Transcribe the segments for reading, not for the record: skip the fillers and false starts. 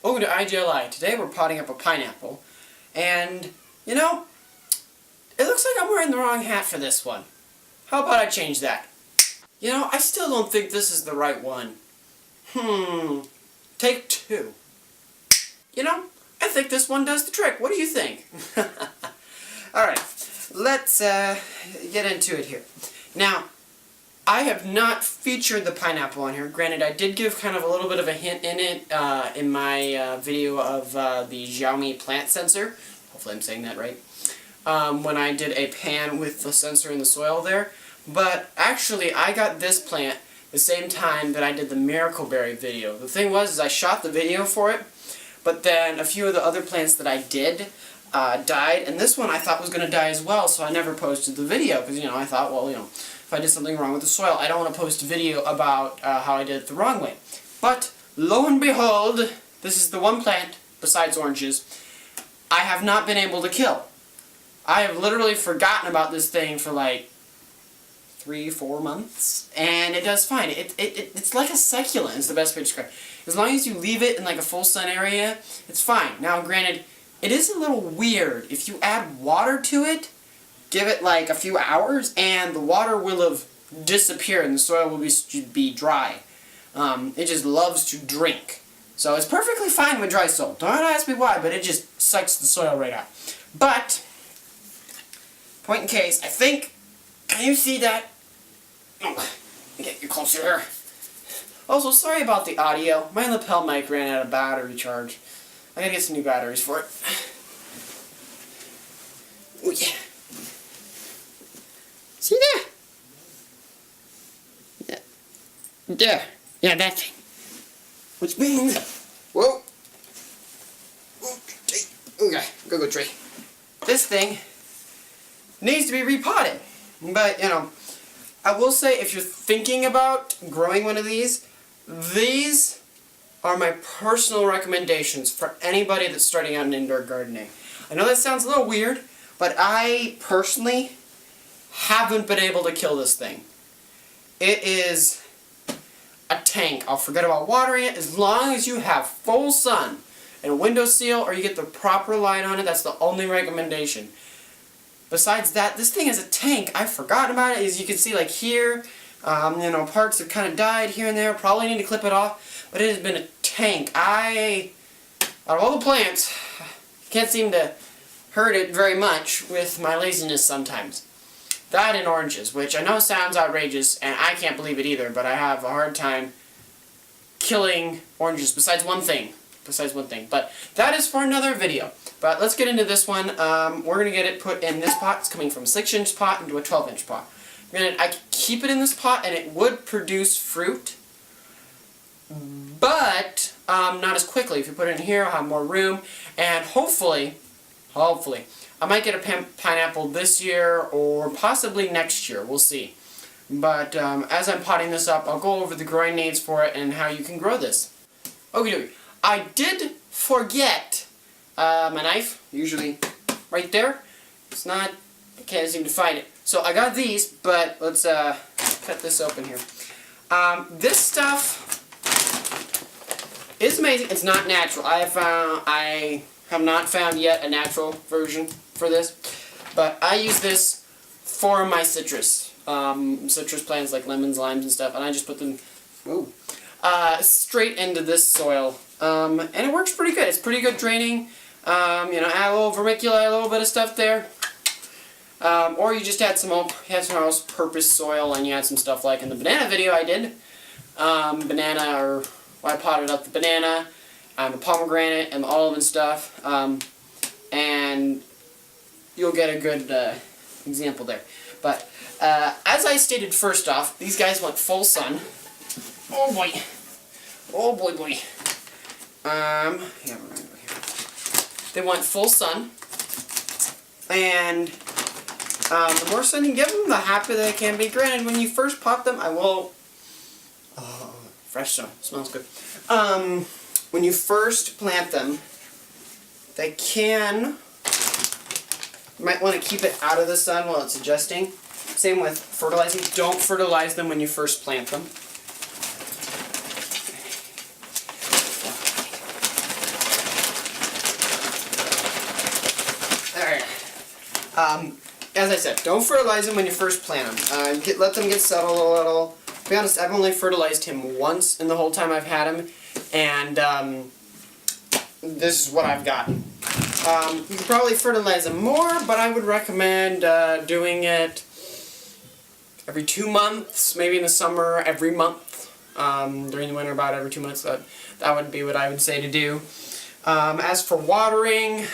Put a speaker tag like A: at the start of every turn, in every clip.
A: Welcome to IGLI. Today we're potting up a pineapple, and, you know, it looks like I'm wearing the wrong hat for this one. How about I change that? You know, I still don't think this is the right one. Take two. You know, I think this one does the trick. What do you think? Alright, let's get into it here. Now, I have not featured the pineapple on here. Granted, I did give kind of a little bit of a hint in it in my video of the Xiaomi plant sensor. Hopefully I'm saying that right. When I did a pan with the sensor in the soil there. But actually, I got this plant the same time that I did the Miracle Berry video. The thing was, is I shot the video for it, but then a few of the other plants that I did died, and this one I thought was going to die as well, so I never posted the video, because, you know, I thought, well, you know, if I did something wrong with the soil, I don't want to post a video about how I did it the wrong way. But, lo and behold, this is the one plant, besides oranges, I have not been able to kill. I have literally forgotten about this thing for like 3-4 months, and it does fine. It's like a succulent is the best way to describe it. As long as you leave it in like a full sun area, it's fine. Now, granted, it is a little weird. If you add water to it, give it like a few hours, and the water will have disappeared, and the soil will be dry. It just loves to drink. So it's perfectly fine with dry soil. Don't ask me why, but it just sucks the soil right out. But, point in case, I think, can you see that? Oh, get you closer here. Also, sorry about the audio. My lapel mic ran out of battery charge. I gotta get some new batteries for it. Oh yeah. See that? Yeah. There. Yeah, that thing. Which means, whoa. Okay, go tree. This thing needs to be repotted. But, you know, I will say, if you're thinking about growing one of these are my personal recommendations for anybody that's starting out in indoor gardening. I know that sounds a little weird, but I personally haven't been able to kill this thing. It is a tank. I'll forget about watering it as long as you have full sun and a windowsill, or you get the proper light on it. That's the only recommendation. Besides that, this thing is a tank. I've forgotten about it. As you can see, like here, you know, parts have kind of died here and there. Probably need to clip it off, but it has been a tank. Out of all the plants, can't seem to hurt it very much with my laziness sometimes. That and oranges, which I know sounds outrageous, and I can't believe it either, but I have a hard time killing oranges, besides one thing. But that is for another video. But let's get into this one. We're going to get it put in this pot. It's coming from a 6-inch pot into a 12-inch pot. I could keep it in this pot and it would produce fruit, but not as quickly. If you put it in here, I'll have more room, and hopefully, I might get a pineapple this year or possibly next year. We'll see. But as I'm potting this up, I'll go over the growing needs for it and how you can grow this. Okay, I did forget my knife, usually right there. It's not, I can't seem to find it. So I got these, but let's cut this open here. This stuff is amazing. It's not natural. I have not found yet a natural version for this, but I use this for my citrus plants like lemons, limes, and stuff, and I just put them straight into this soil, and it works pretty good. It's pretty good draining. You know, add a little vermiculite, a little bit of stuff there. Or you just add some all-purpose soil, and you add some stuff like in the banana video I did. I potted up the banana, the pomegranate, and the olive and stuff. And you'll get a good example there. But as I stated first off, these guys want full sun. Oh boy. Oh boy. Yeah, we're gonna go here. They want full sun. And the more sun you give them, the happier they can be. Granted, when you first pot them, I will... Oh, fresh sun. Smells good. When you first plant them, they can... You might want to keep it out of the sun while it's adjusting. Same with fertilizing. Don't fertilize them when you first plant them. As I said, don't fertilize them when you first plant them. Let them get settled a little. To be honest, I've only fertilized him once in the whole time I've had him, and this is what I've gotten. You could probably fertilize them more, but I would recommend doing it every 2 months, maybe in the summer every month. During the winter, about every 2 months. That would be what I would say to do. As for watering,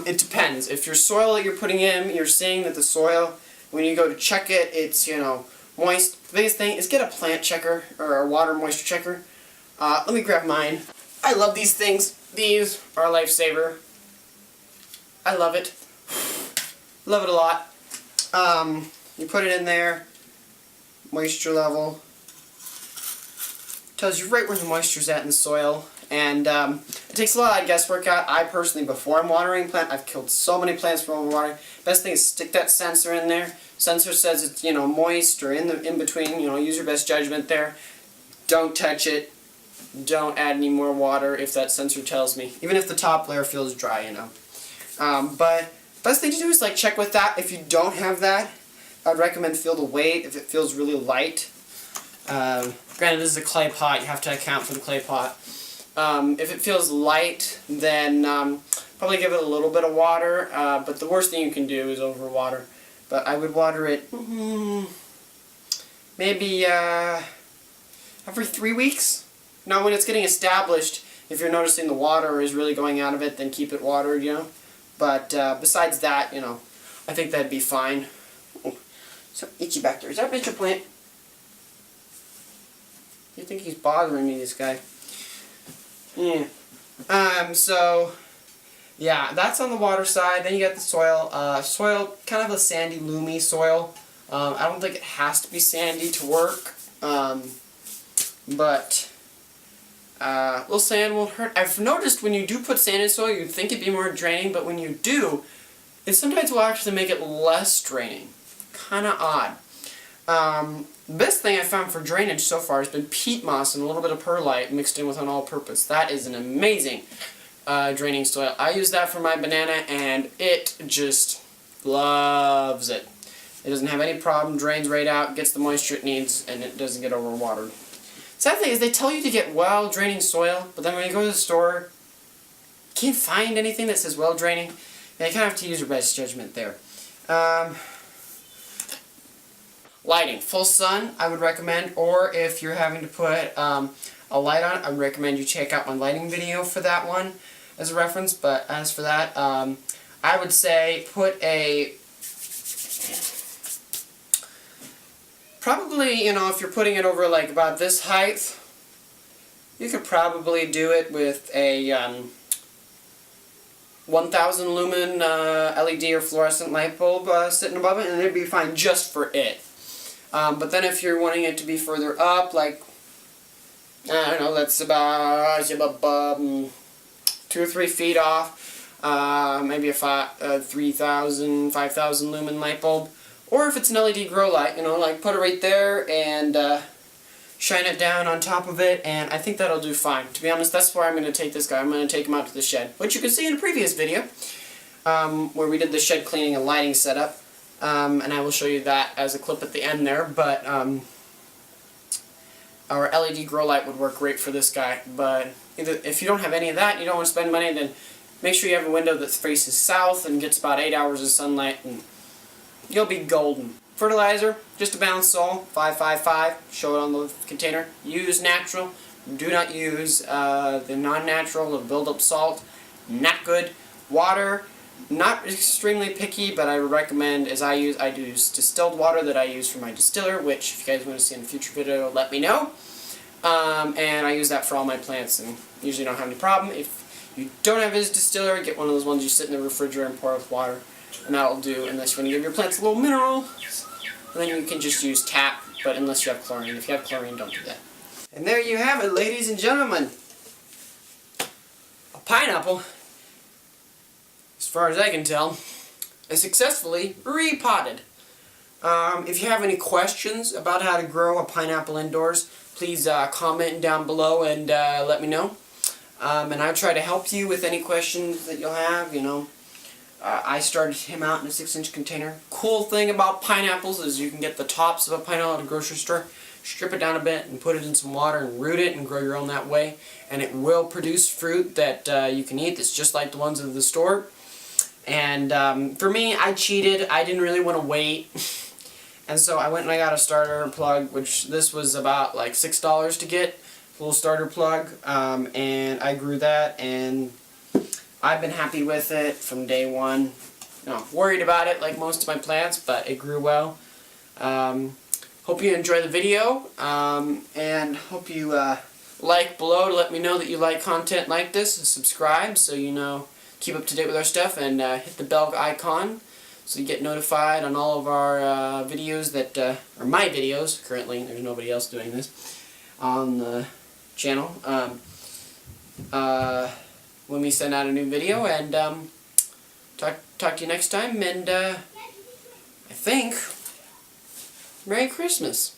A: it depends. If your soil that you're putting in, you're seeing that the soil, when you go to check it, it's, you know, moist. The biggest thing is get a plant checker or a water moisture checker. Let me grab mine. I love these things. These are a lifesaver. I love it. Love it a lot. You put it in there. Moisture level. Tells you right where the moisture's at in the soil. And it takes a lot of guesswork out. I personally, before I'm watering a plant, I've killed so many plants from overwatering. Best thing is stick that sensor in there. Sensor says it's, you know, moist or in between. You know, use your best judgment there. Don't touch it. Don't add any more water if that sensor tells me. Even if the top layer feels dry, you know. But best thing to do is like check with that. If you don't have that, I'd recommend feel the weight if it feels really light. Granted, this is a clay pot. You have to account for the clay pot. If it feels light, then probably give it a little bit of water. But the worst thing you can do is overwater. But I would water it maybe every 3 weeks. Now, when it's getting established, if you're noticing the water is really going out of it, then keep it watered, you know. But besides that, you know, I think that'd be fine. Oh, so itchy back there. Is that Mr. Plant? You think he's bothering me, this guy? Yeah. So, yeah, that's on the water side. Then you got the soil. Soil, kind of a sandy, loomy soil. I don't think it has to be sandy to work. But a little sand won't hurt. I've noticed when you do put sand in soil, you'd think it'd be more draining, but when you do, it sometimes will actually make it less draining. Kind of odd. The best thing I found for drainage so far has been peat moss and a little bit of perlite mixed in with an all-purpose. That is an amazing draining soil. I use that for my banana and it just loves it. It doesn't have any problem, drains right out, gets the moisture it needs, and it doesn't get overwatered. Sad thing is they tell you to get well-draining soil, but then when you go to the store, you can't find anything that says well-draining. And you kind of have to use your best judgment there. Lighting. Full sun, I would recommend, or if you're having to put a light on, I would recommend you check out my lighting video for that one as a reference. But as for that, I would say put a... Probably, you know, if you're putting it over like about this height, you could probably do it with a 1,000 lumen LED or fluorescent light bulb sitting above it, and it'd be fine just for it. But then if you're wanting it to be further up, like, I don't know, that's about 2 or 3 feet off, maybe a 3,000, 5,000 lumen light bulb. Or if it's an LED grow light, you know, like put it right there and shine it down on top of it, and I think that'll do fine. To be honest, that's where I'm going to take this guy. I'm going to take him out to the shed, which you can see in a previous video, where we did the shed cleaning and lighting setup. And I will show you that as a clip at the end there, but our LED grow light would work great for this guy. But if you don't have any of that, you don't want to spend money, then make sure you have a window that faces south and gets about 8 hours of sunlight, and you'll be golden. Fertilizer, just a balanced soil, 5-5-5, show it on the container. Use natural, do not use the non-natural or build-up salt, not good. Water, not extremely picky, but I would recommend, as I use distilled water that I use for my distiller, which if you guys want to see in a future video, let me know. And I use that for all my plants and usually don't have any problem. If you don't have his distiller, get one of those ones you sit in the refrigerator and pour with water, and that'll do, unless you want to give your plants a little mineral. And then you can just use tap, but unless you have chlorine. If you have chlorine, don't do that. And there you have it, ladies and gentlemen. A pineapple, as far as I can tell, is successfully repotted. If you have any questions about how to grow a pineapple indoors, please comment down below and let me know. And I'll try to help you with any questions that you'll have, you know. I started him out in a 6-inch container. Cool thing about pineapples is you can get the tops of a pineapple at a grocery store, strip it down a bit and put it in some water and root it and grow your own that way. And it will produce fruit that you can eat that's just like the ones in the store. And for me, I cheated. I didn't really want to wait. And so I went and I got a starter plug, which this was about like $6 to get. A little starter plug. And I grew that, and I've been happy with it from day one. Worried about it like most of my plants, but it grew well. Hope you enjoy the video, and hope you like below to let me know that you like content like this, and subscribe so you know, keep up to date with our stuff, and hit the bell icon so you get notified on all of our videos that are my videos. Currently, there's nobody else doing this on the channel. When we send out a new video, and talk to you next time, and I think Merry Christmas.